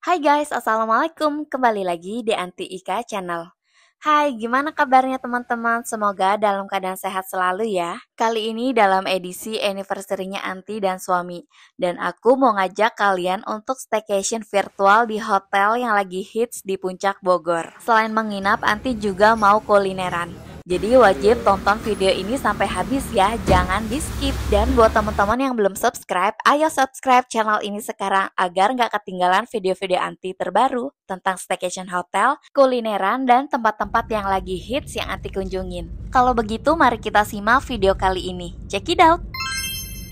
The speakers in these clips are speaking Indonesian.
Hai guys, Assalamualaikum. Kembali lagi di Anti Ika Channel. Hai, gimana kabarnya teman-teman? Semoga dalam keadaan sehat selalu ya. Kali ini dalam edisi anniversary-nya Anti dan suami. Dan aku mau ngajak kalian untuk staycation virtual di hotel yang lagi hits di Puncak Bogor. Selain menginap, Anti juga mau kulineran. Jadi wajib tonton video ini sampai habis ya, jangan di skip. Dan buat teman-teman yang belum subscribe, ayo subscribe channel ini sekarang agar nggak ketinggalan video-video Anti terbaru tentang staycation hotel, kulineran, dan tempat-tempat yang lagi hits yang Anti kunjungin. Kalau begitu mari kita simak video kali ini. Check it out!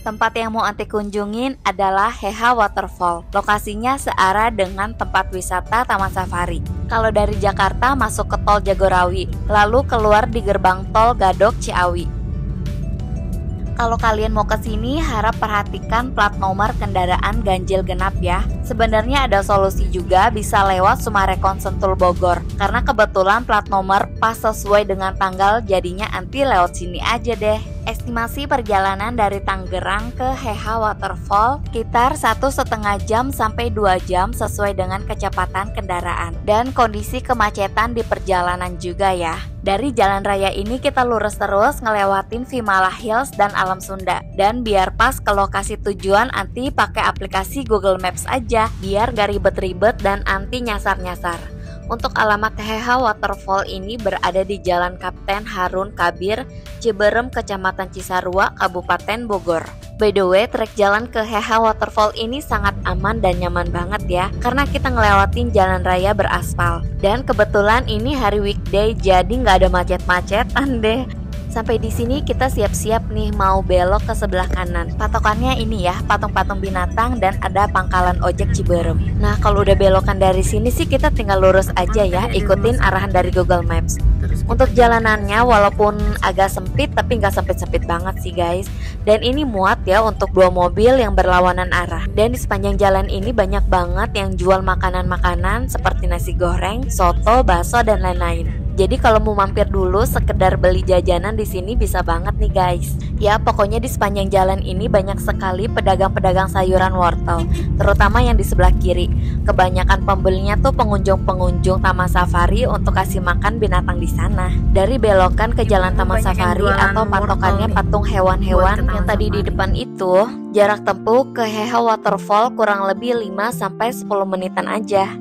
Tempat yang mau Anti kunjungin adalah Heha Waterfall. Lokasinya searah dengan tempat wisata Taman Safari. Kalau dari Jakarta masuk ke Tol Jagorawi, lalu keluar di gerbang Tol Gadok Ciawi. Kalau kalian mau ke sini, harap perhatikan plat nomor kendaraan ganjil genap ya. Sebenarnya ada solusi juga, bisa lewat Sumarekon Sentul Bogor. Karena kebetulan plat nomor pas sesuai dengan tanggal, jadinya Anti lewat sini aja deh. Estimasi perjalanan dari Tangerang ke Heha Waterfall sekitar 1,5 jam sampai 2 jam sesuai dengan kecepatan kendaraan dan kondisi kemacetan di perjalanan juga ya. Dari jalan raya ini kita lurus terus ngelewatin Vimala Hills dan Alam Sunda. Dan biar pas ke lokasi tujuan, Anti pakai aplikasi Google Maps aja biar gak ribet-ribet dan Anti nyasar-nyasar. Untuk alamat Heha Waterfall ini berada di Jalan Kapten Harun Kabir, Ciberem, Kecamatan Cisarua, Kabupaten Bogor. By the way, trek jalan ke Heha Waterfall ini sangat aman dan nyaman banget ya, karena kita ngelewatin jalan raya beraspal. Dan kebetulan ini hari weekday, jadi nggak ada macet-macetan deh. Sampai di sini kita siap-siap nih mau belok ke sebelah kanan. Patokannya ini ya, patung-patung binatang dan ada pangkalan ojek Ciberem. Nah, kalau udah belokan dari sini sih kita tinggal lurus aja ya, ikutin arahan dari Google Maps. Untuk jalanannya walaupun agak sempit tapi nggak sempit-sempit banget sih guys. Dan ini muat ya untuk 2 mobil yang berlawanan arah. Dan di sepanjang jalan ini banyak banget yang jual makanan-makanan seperti nasi goreng, soto, bakso dan lain-lain. Jadi kalau mau mampir dulu sekedar beli jajanan di sini bisa banget nih guys. Ya pokoknya di sepanjang jalan ini banyak sekali pedagang-pedagang sayuran wortel, terutama yang di sebelah kiri. Kebanyakan pembelinya tuh pengunjung-pengunjung Taman Safari untuk kasih makan binatang di sana. Dari belokan ke jalan Taman Safari atau patokannya patung hewan-hewan yang tadi di depan itu, jarak tempuh ke Heha Waterfall kurang lebih 5-10 menitan aja.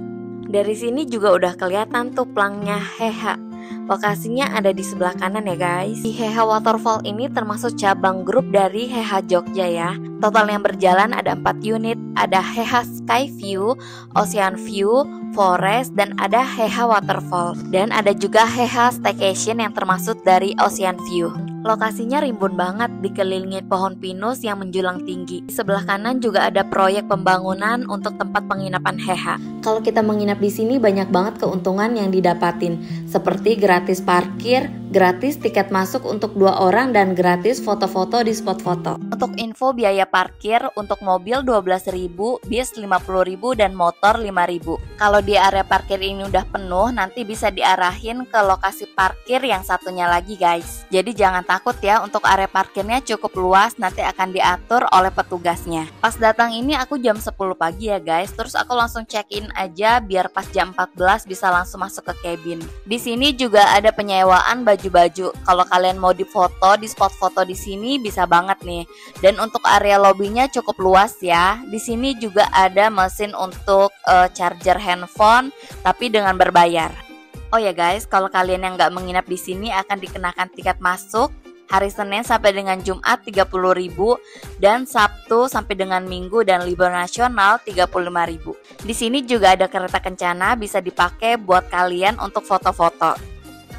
Dari sini juga udah kelihatan tuh plangnya Heha. Lokasinya ada di sebelah kanan ya guys. Di Heha Waterfall ini termasuk cabang grup dari Heha Jogja ya. Total yang berjalan ada 4 unit. Ada Heha Sky View, Ocean View, Forest, dan ada Heha Waterfall. Dan ada juga Heha Staycation yang termasuk dari Ocean View. Lokasinya rimbun banget, dikelilingi pohon pinus yang menjulang tinggi. Di sebelah kanan juga ada proyek pembangunan untuk tempat penginapan Heha. Kalau kita menginap di sini banyak banget keuntungan yang didapatin, seperti gratis parkir, gratis tiket masuk untuk 2 orang, dan gratis foto-foto di spot foto. Untuk info biaya parkir untuk mobil 12.000, bis 50.000, dan motor 5.000. Kalau di area parkir ini udah penuh, nanti bisa diarahin ke lokasi parkir yang satunya lagi guys. Jadi jangan takut ya, untuk area parkirnya cukup luas, nanti akan diatur oleh petugasnya. Pas datang ini aku jam 10 pagi ya guys, terus aku langsung check-in aja biar pas jam 14 bisa langsung masuk ke cabin. Di sini juga ada penyewaan baju-baju. Kalau kalian mau difoto di spot foto di sini bisa banget nih. Dan untuk area lobbynya cukup luas ya. Di sini juga ada mesin untuk charger handphone tapi dengan berbayar. Oh ya guys, kalau kalian yang nggak menginap di sini akan dikenakan tiket masuk hari Senin sampai dengan Jumat 30.000 dan Sabtu sampai dengan Minggu dan libur nasional 35.000. Di sini juga ada kereta kencana bisa dipakai buat kalian untuk foto-foto.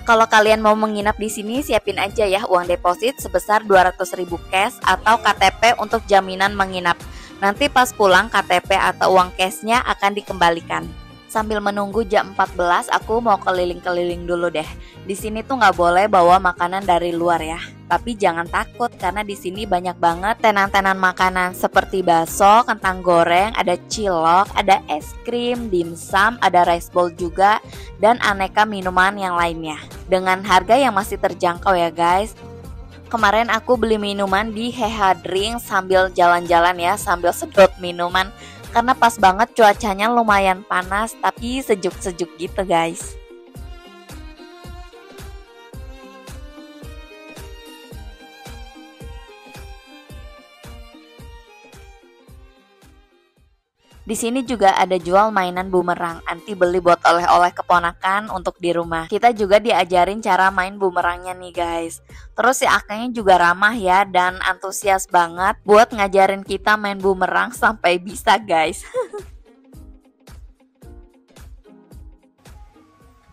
Kalau kalian mau menginap di sini siapin aja ya uang deposit sebesar 200.000 cash atau KTP untuk jaminan menginap. Nanti pas pulang KTP atau uang cashnya akan dikembalikan. Sambil menunggu jam 14, aku mau keliling-keliling dulu deh. Di sini tuh nggak boleh bawa makanan dari luar ya. Tapi jangan takut karena di sini banyak banget tenan-tenan makanan seperti bakso, kentang goreng, ada cilok, ada es krim, dimsum, ada rice bowl juga, dan aneka minuman yang lainnya. Dengan harga yang masih terjangkau ya guys. Kemarin aku beli minuman di Heha Drink sambil jalan-jalan ya, sambil sedot minuman. karena pas banget cuacanya lumayan panas tapi sejuk-sejuk gitu guys. Di sini juga ada jual mainan bumerang. Anti beli buat oleh-oleh keponakan untuk di rumah. Kita juga diajarin cara main bumerangnya nih guys. Terus si akangnya juga ramah ya dan antusias banget buat ngajarin kita main bumerang sampai bisa guys.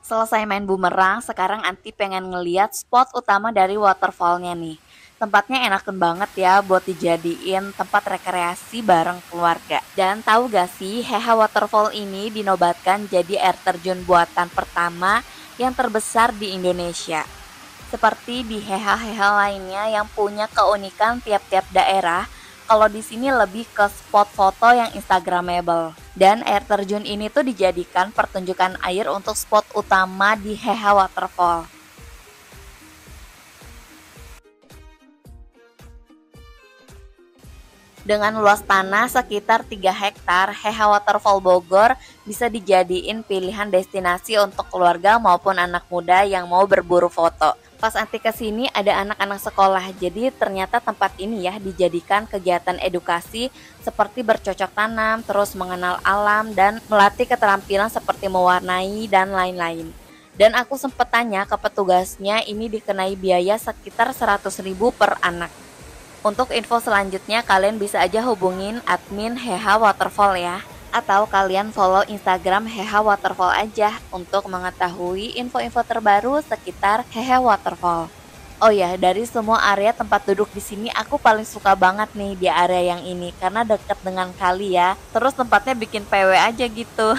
Selesai main bumerang, sekarang Anti pengen ngeliat spot utama dari waterfallnya nih. Tempatnya enakan banget ya buat dijadiin tempat rekreasi bareng keluarga. Dan tahu gak sih, Heha Waterfall ini dinobatkan jadi air terjun buatan pertama yang terbesar di Indonesia. Seperti di Heha-Heha lainnya yang punya keunikan tiap-tiap daerah, kalau di sini lebih ke spot foto yang instagramable. Dan air terjun ini tuh dijadikan pertunjukan air untuk spot utama di Heha Waterfall. Dengan luas tanah sekitar 3 hektar, Heha Waterfall Bogor bisa dijadiin pilihan destinasi untuk keluarga maupun anak muda yang mau berburu foto. Pas Anti kesini ada anak-anak sekolah, jadi ternyata tempat ini ya dijadikan kegiatan edukasi seperti bercocok tanam, terus mengenal alam, dan melatih keterampilan seperti mewarnai dan lain-lain. Dan aku sempat tanya ke petugasnya, ini dikenai biaya sekitar 100.000 per anak. Untuk info selanjutnya kalian bisa aja hubungin admin Heha Waterfall ya. Atau kalian follow Instagram Heha Waterfall aja untuk mengetahui info-info terbaru sekitar Heha Waterfall. Oh ya, dari semua area tempat duduk di sini aku paling suka banget nih di area yang ini karena dekat dengan kali ya. Terus tempatnya bikin PW aja gitu.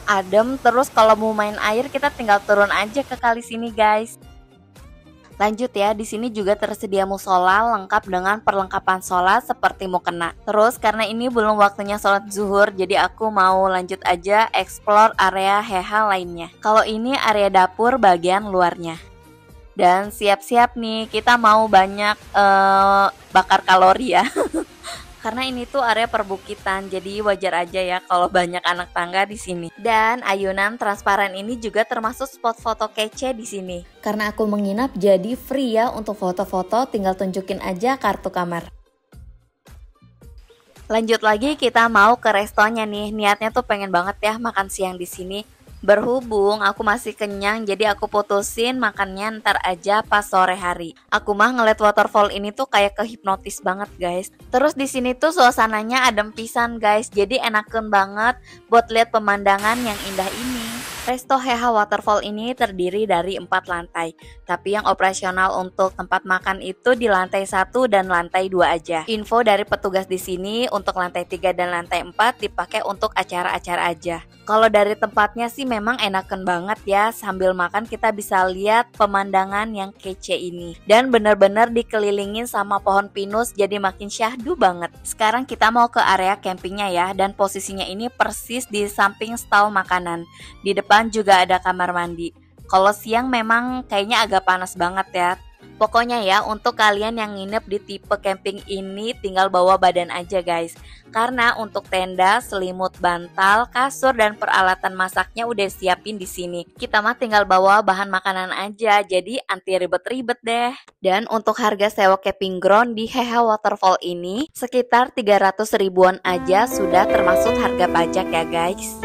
Adem, terus kalau mau main air kita tinggal turun aja ke kali sini guys. Lanjut ya, di sini juga tersedia musola lengkap dengan perlengkapan sholat seperti mukena. Terus karena ini belum waktunya sholat zuhur, jadi aku mau lanjut aja explore area Heha lainnya. Kalau ini area dapur bagian luarnya. Dan siap-siap nih, kita mau banyak bakar kalori ya. Karena ini tuh area perbukitan, jadi wajar aja ya kalau banyak anak tangga di sini. Dan ayunan transparan ini juga termasuk spot foto kece di sini. Karena aku menginap jadi free ya untuk foto-foto, tinggal tunjukin aja kartu kamar. Lanjut lagi kita mau ke restonya nih. Niatnya tuh pengen banget ya makan siang di sini. Berhubung aku masih kenyang, jadi aku putusin makannya ntar aja pas sore hari. Aku mah ngeliat waterfall ini tuh kayak kehipnotis banget guys. Terus di sini tuh suasananya adem pisan guys, jadi enakeun banget buat lihat pemandangan yang indah ini. Resto Heha Waterfall ini terdiri dari 4 lantai, tapi yang operasional untuk tempat makan itu di lantai 1 dan lantai 2 aja. Info dari petugas di sini untuk lantai 3 dan lantai 4 dipakai untuk acara-acara aja. Kalau dari tempatnya sih memang enakan banget ya, sambil makan kita bisa lihat pemandangan yang kece ini. Dan bener-bener dikelilingin sama pohon pinus jadi makin syahdu banget. Sekarang kita mau ke area campingnya ya, dan posisinya ini persis di samping stall makanan. Di depan juga ada kamar mandi. Kalau siang memang kayaknya agak panas banget ya. Pokoknya ya, untuk kalian yang nginep di tipe camping ini tinggal bawa badan aja guys. Karena untuk tenda, selimut, bantal, kasur, dan peralatan masaknya udah siapin di sini. Kita mah tinggal bawa bahan makanan aja, jadi anti ribet-ribet deh. Dan untuk harga sewa camping ground di Heha Waterfall ini sekitar 300 ribuan aja sudah termasuk harga pajak ya guys.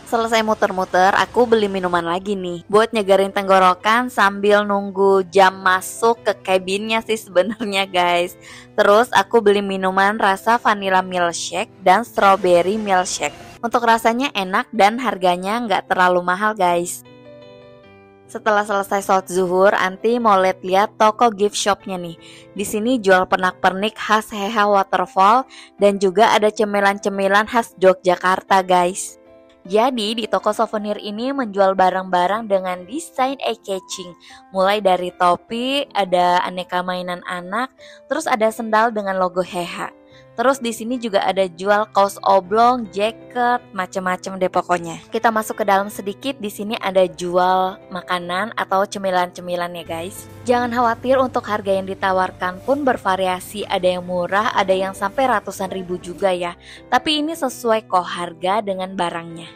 Selesai muter-muter, aku beli minuman lagi nih buat nyegarin tenggorokan sambil nunggu jam masuk ke cabinnya sih sebenarnya guys. Terus aku beli minuman rasa vanilla milkshake dan strawberry milkshake. Untuk rasanya enak dan harganya nggak terlalu mahal guys. Setelah selesai sholat zuhur, Anti mau lihat toko gift shopnya nih. Di sini jual pernak-pernik khas Heha Waterfall dan juga ada cemilan-cemilan khas Yogyakarta guys. Jadi di toko souvenir ini menjual barang-barang dengan desain eye-catching. Mulai dari topi, ada aneka mainan anak, terus ada sendal dengan logo Heha. Terus di sini juga ada jual kaos oblong, jaket, macam-macam deh pokoknya. Kita masuk ke dalam sedikit, di sini ada jual makanan atau cemilan-cemilan ya guys. Jangan khawatir, untuk harga yang ditawarkan pun bervariasi, ada yang murah, ada yang sampai ratusan ribu juga ya. Tapi ini sesuai kok harga dengan barangnya.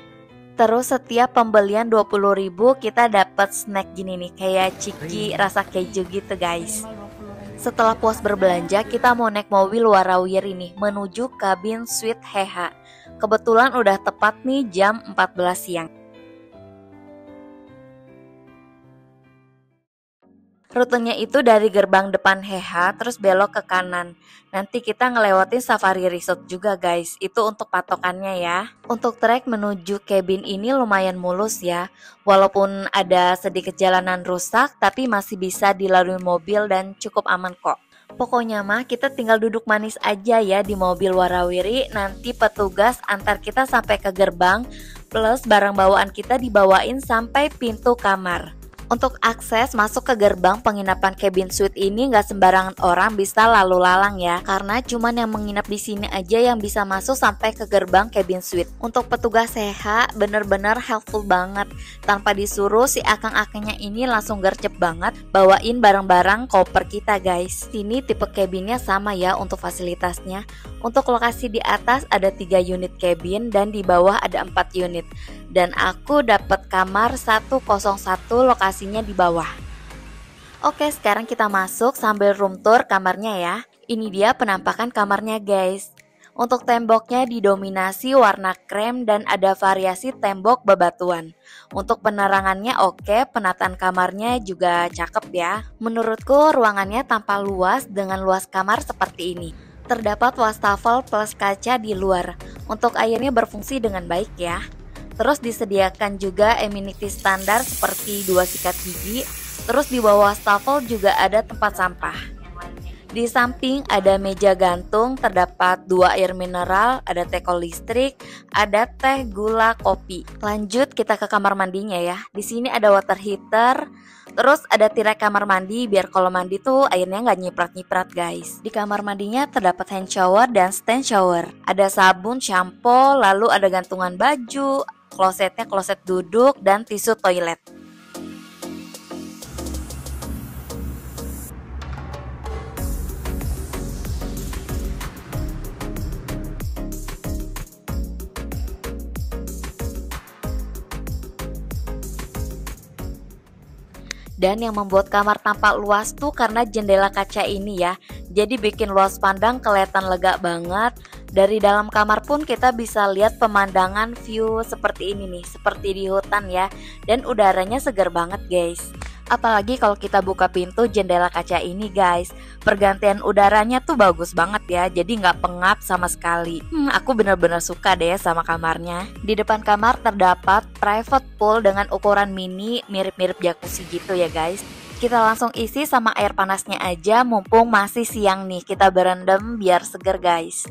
Terus setiap pembelian 20.000 kita dapat snack gini nih, kayak ciki rasa keju gitu guys. Setelah puas berbelanja, kita mau naik mobil warawiri nih menuju kabin suite Heha. Kebetulan udah tepat nih jam 14 siang. Rutenya itu dari gerbang depan Heha terus belok ke kanan. Nanti kita ngelewatin Safari Resort juga guys. Itu untuk patokannya ya. Untuk trek menuju cabin ini lumayan mulus ya. Walaupun ada sedikit jalanan rusak, tapi masih bisa dilalui mobil dan cukup aman kok. Pokoknya mah kita tinggal duduk manis aja ya di mobil warawiri. Nanti petugas antar kita sampai ke gerbang, plus barang bawaan kita dibawain sampai pintu kamar. Untuk akses masuk ke gerbang penginapan cabin suite ini nggak sembarangan orang bisa lalu lalang ya, karena cuman yang menginap di sini aja yang bisa masuk sampai ke gerbang cabin suite. Untuk petugas sehat bener-bener helpful banget, tanpa disuruh si akang-akangnya ini langsung gercep banget bawain barang-barang koper kita guys. Sini tipe cabinnya sama ya untuk fasilitasnya. Untuk lokasi di atas ada 3 unit cabin dan di bawah ada 4 unit. Dan aku dapat kamar 101, lokasinya di bawah. Oke, sekarang kita masuk sambil room tour kamarnya ya. Ini dia penampakan kamarnya guys. Untuk temboknya didominasi warna krem dan ada variasi tembok bebatuan. Untuk penerangannya oke, penataan kamarnya juga cakep ya. Menurutku ruangannya tampak luas dengan luas kamar seperti ini. Terdapat wastafel plus kaca di luar. Untuk airnya berfungsi dengan baik ya. Terus disediakan juga amenity standar seperti 2 sikat gigi. Terus di bawah wastafel juga ada tempat sampah. Di samping ada meja gantung, terdapat 2 air mineral, ada teko listrik, ada teh, gula, kopi. Lanjut kita ke kamar mandinya ya. Di sini ada water heater. Terus ada tirai kamar mandi biar kalau mandi tuh airnya nggak nyiprat-nyiprat guys. Di kamar mandinya terdapat hand shower dan stand shower. Ada sabun, shampoo, lalu ada gantungan baju, klosetnya kloset duduk, dan tisu toilet. Dan yang membuat kamar tampak luas tuh karena jendela kaca ini ya. Jadi bikin luas pandang kelihatan lega banget. Dari dalam kamar pun kita bisa lihat pemandangan view seperti ini nih, seperti di hutan ya. Dan udaranya segar banget guys. Apalagi kalau kita buka pintu jendela kaca ini guys, pergantian udaranya tuh bagus banget ya, jadi nggak pengap sama sekali. Aku bener-bener suka deh sama kamarnya. Di depan kamar terdapat private pool dengan ukuran mini, mirip-mirip jacuzzi gitu ya guys. Kita langsung isi sama air panasnya aja, mumpung masih siang nih, kita berendam biar seger guys.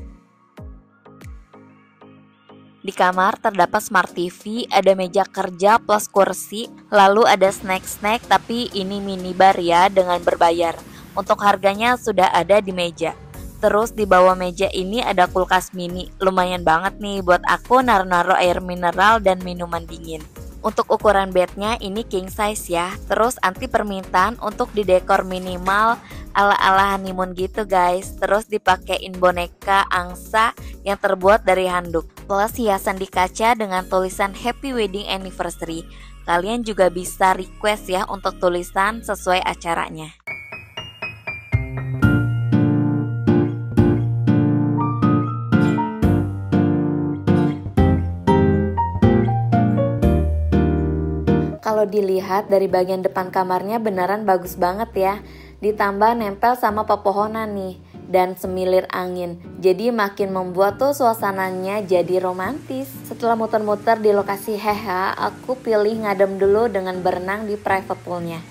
Di kamar terdapat smart TV, ada meja kerja plus kursi, lalu ada snack-snack tapi ini minibar ya dengan berbayar. Untuk harganya sudah ada di meja. Terus di bawah meja ini ada kulkas mini, lumayan banget nih buat aku naruh-naruh air mineral dan minuman dingin. Untuk ukuran bednya ini king size ya. Terus anti permintaan untuk didekor minimal ala-ala honeymoon gitu guys. Terus dipakein boneka angsa yang terbuat dari handuk. Plus hiasan di kaca dengan tulisan Happy Wedding Anniversary. Kalian juga bisa request ya untuk tulisan sesuai acaranya. Kalau dilihat dari bagian depan kamarnya beneran bagus banget ya. Ditambah nempel sama pepohonan nih dan semilir angin. Jadi makin membuat tuh suasananya jadi romantis. Setelah muter-muter di lokasi Heha, aku pilih ngadem dulu dengan berenang di private poolnya.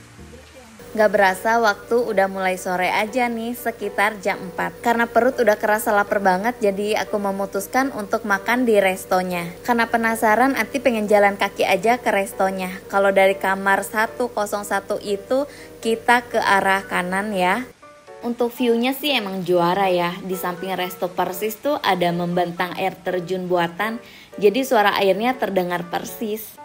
Gak berasa waktu udah mulai sore aja nih, sekitar jam 4. Karena perut udah kerasa lapar banget, jadi aku memutuskan untuk makan di restonya. Karena penasaran, Anti pengen jalan kaki aja ke restonya. Kalau dari kamar 101 itu kita ke arah kanan ya. Untuk view-nya sih emang juara ya. Di samping resto persis tuh ada membentang air terjun buatan, jadi suara airnya terdengar persis.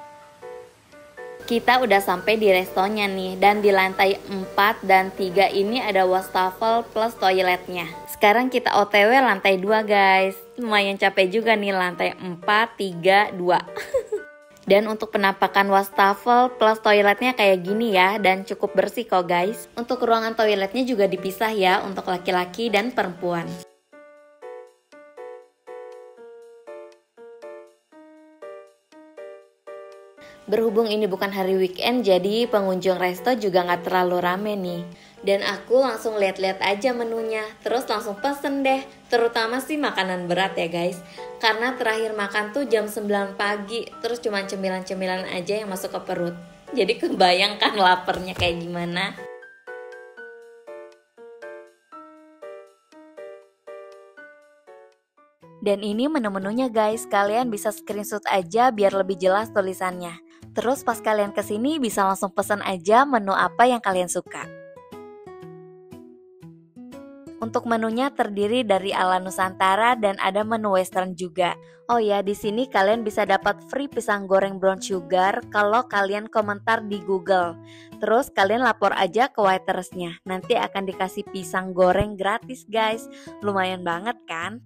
Kita udah sampai di restonya nih, dan di lantai 4 dan 3 ini ada wastafel plus toiletnya. Sekarang kita OTW lantai 2 guys. Lumayan capek juga nih lantai 4, 3, 2. Dan untuk penampakan wastafel plus toiletnya kayak gini ya, dan cukup bersih kok guys. Untuk ruangan toiletnya juga dipisah ya untuk laki-laki dan perempuan. Berhubung ini bukan hari weekend, jadi pengunjung resto juga nggak terlalu rame nih. Dan aku langsung lihat-lihat aja menunya, terus langsung pesen deh. Terutama sih makanan berat ya guys. Karena terakhir makan tuh jam 9 pagi, terus cuma cemilan-cemilan aja yang masuk ke perut. Jadi kebayangkan laparnya kayak gimana. Dan ini menu-menunya guys, kalian bisa screenshot aja biar lebih jelas tulisannya. Terus pas kalian kesini bisa langsung pesan aja menu apa yang kalian suka. Untuk menunya terdiri dari ala Nusantara dan ada menu western juga. Oh ya, di sini kalian bisa dapat free pisang goreng brown sugar kalau kalian komentar di Google. Terus kalian lapor aja ke waitersnya. Nanti akan dikasih pisang goreng gratis guys. Lumayan banget kan?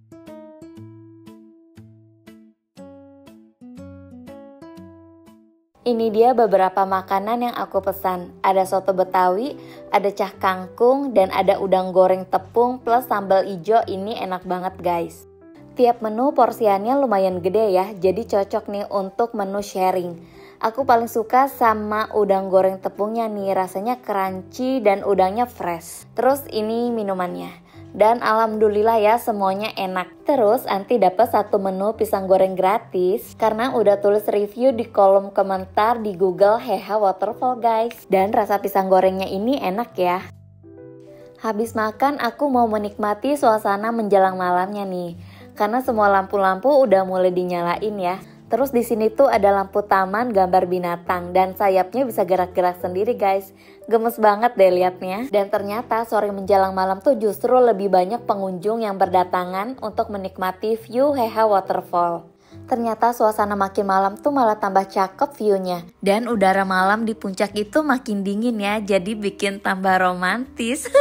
Ini dia beberapa makanan yang aku pesan. Ada soto Betawi, ada cah kangkung, dan ada udang goreng tepung plus sambal ijo. Ini enak banget guys. Tiap menu porsiannya lumayan gede ya, jadi cocok nih untuk menu sharing. Aku paling suka sama udang goreng tepungnya nih, rasanya crunchy dan udangnya fresh. Terus ini minumannya. Dan alhamdulillah ya semuanya enak. Terus Anti dapat satu menu pisang goreng gratis karena udah tulis review di kolom komentar di Google Heha Waterfall guys. Dan rasa pisang gorengnya ini enak ya. Habis makan aku mau menikmati suasana menjelang malamnya nih. Karena semua lampu-lampu udah mulai dinyalain ya. Terus di sini tuh ada lampu taman gambar binatang dan sayapnya bisa gerak-gerak sendiri guys. Gemes banget deh liatnya. Dan ternyata sore menjelang malam tuh justru lebih banyak pengunjung yang berdatangan untuk menikmati view Heha Waterfall. Ternyata suasana makin malam tuh malah tambah cakep view-nya. Dan udara malam di puncak itu makin dingin ya, jadi bikin tambah romantis.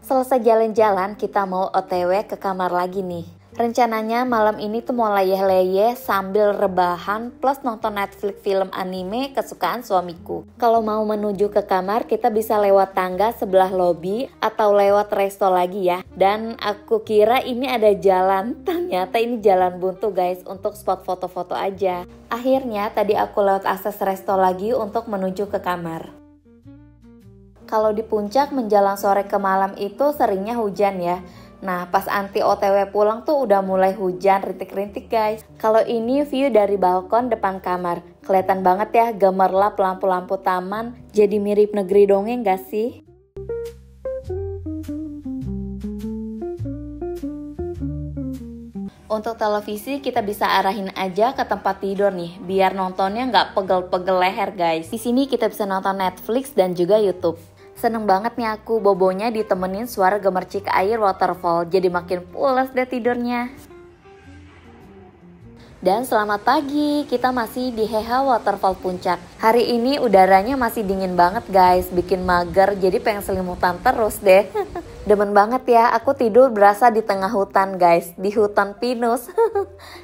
Selesai jalan-jalan kita mau OTW ke kamar lagi nih. Rencananya malam ini tuh mau leyeh-leyeh sambil rebahan plus nonton Netflix film anime kesukaan suamiku. Kalau mau menuju ke kamar kita bisa lewat tangga sebelah lobi atau lewat resto lagi ya. Dan aku kira ini ada jalan, ternyata ini jalan buntu guys untuk spot foto-foto aja. Akhirnya tadi aku lewat akses resto lagi untuk menuju ke kamar. Kalau di puncak menjelang sore ke malam itu seringnya hujan ya. Nah pas Anti OTW pulang tuh udah mulai hujan rintik-rintik guys. Kalau ini view dari balkon depan kamar. Kelihatan banget ya gemerlap lampu-lampu taman. Jadi mirip negeri dongeng gak sih? Untuk televisi kita bisa arahin aja ke tempat tidur nih. Biar nontonnya nggak pegel-pegel leher guys. Di sini kita bisa nonton Netflix dan juga YouTube. Seneng banget nih aku bobonya ditemenin suara gemercik air waterfall. Jadi makin pulas deh tidurnya. Dan selamat pagi, kita masih di Heha Waterfall Puncak. Hari ini udaranya masih dingin banget guys, bikin mager jadi pengen selimutan terus deh. Demen banget ya, aku tidur berasa di tengah hutan guys, di hutan pinus.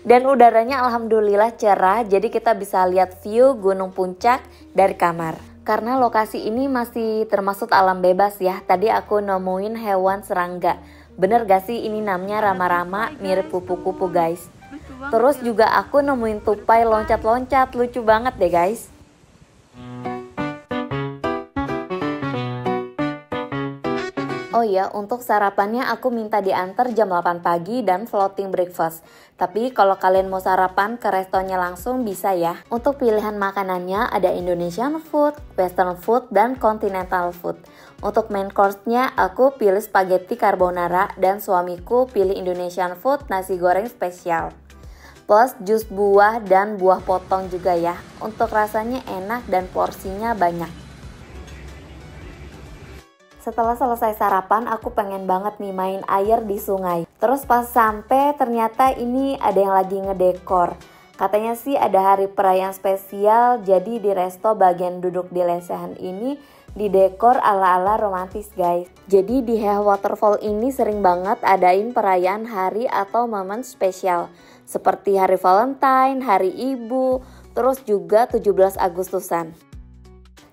Dan udaranya alhamdulillah cerah, jadi kita bisa lihat view Gunung Puncak dari kamar. Karena lokasi ini masih termasuk alam bebas ya, tadi aku nemuin hewan serangga. Bener gak sih ini namanya rama-rama, mirip kupu-kupu guys. Terus juga aku nemuin tupai loncat-loncat, lucu banget deh guys. Oh ya, untuk sarapannya aku minta diantar jam 8 pagi dan floating breakfast. Tapi kalau kalian mau sarapan ke restonya langsung bisa ya. Untuk pilihan makanannya ada Indonesian food, Western food, dan Continental food. Untuk main course-nya aku pilih spaghetti carbonara dan suamiku pilih Indonesian food nasi goreng spesial. Plus jus buah dan buah potong juga ya. Untuk rasanya enak dan porsinya banyak. Setelah selesai sarapan, aku pengen banget nih main air di sungai. Terus pas sampai ternyata ini ada yang lagi ngedekor. Katanya sih ada hari perayaan spesial, jadi di resto bagian duduk di lesehan ini didekor ala-ala romantis guys. Jadi di Heha Waterfall ini sering banget adain perayaan hari atau momen spesial. Seperti hari Valentine, hari Ibu, terus juga 17 Agustusan.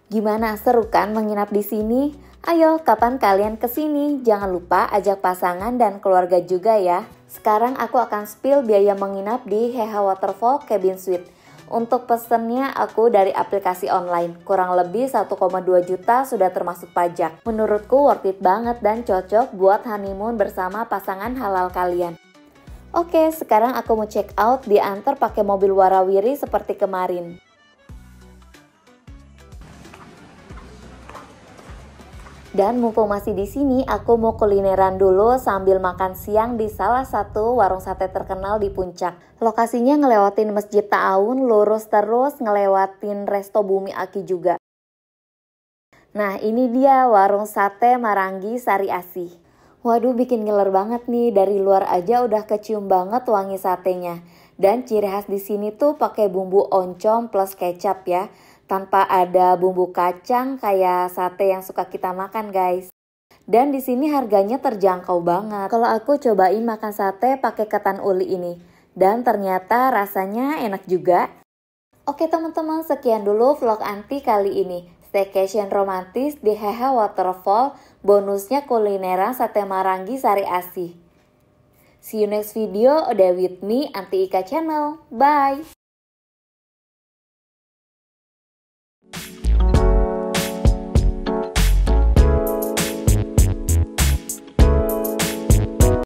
Gimana, seru kan menginap di sini? Ayo, kapan kalian kesini? Jangan lupa ajak pasangan dan keluarga juga ya. Sekarang aku akan spill biaya menginap di Heha Waterfall Cabin Suite. Untuk pesennya aku dari aplikasi online. Kurang lebih 1,2 juta sudah termasuk pajak. Menurutku worth it banget dan cocok buat honeymoon bersama pasangan halal kalian. Oke, sekarang aku mau check out, diantar pakai mobil warawiri seperti kemarin. Dan mumpung masih di sini, aku mau kulineran dulu sambil makan siang di salah satu warung sate terkenal di Puncak. Lokasinya ngelewatin Masjid Ta'awun, lurus terus ngelewatin Resto Bumi Aki juga. Nah, ini dia warung sate Maranggi Sari Asih. Waduh, bikin ngiler banget nih, dari luar aja udah kecium banget wangi satenya. Dan ciri khas di sini tuh pakai bumbu oncom plus kecap ya. Tanpa ada bumbu kacang kayak sate yang suka kita makan guys. Dan di sini harganya terjangkau banget. Kalau aku cobain makan sate pakai ketan uli ini. Dan ternyata rasanya enak juga. Oke teman-teman, sekian dulu vlog Anti kali ini. Staycation romantis di Heha Waterfall, bonusnya kulineran sate Maranggi Sari Asih. See you next video, udah with me, Anti Ika Channel. Bye!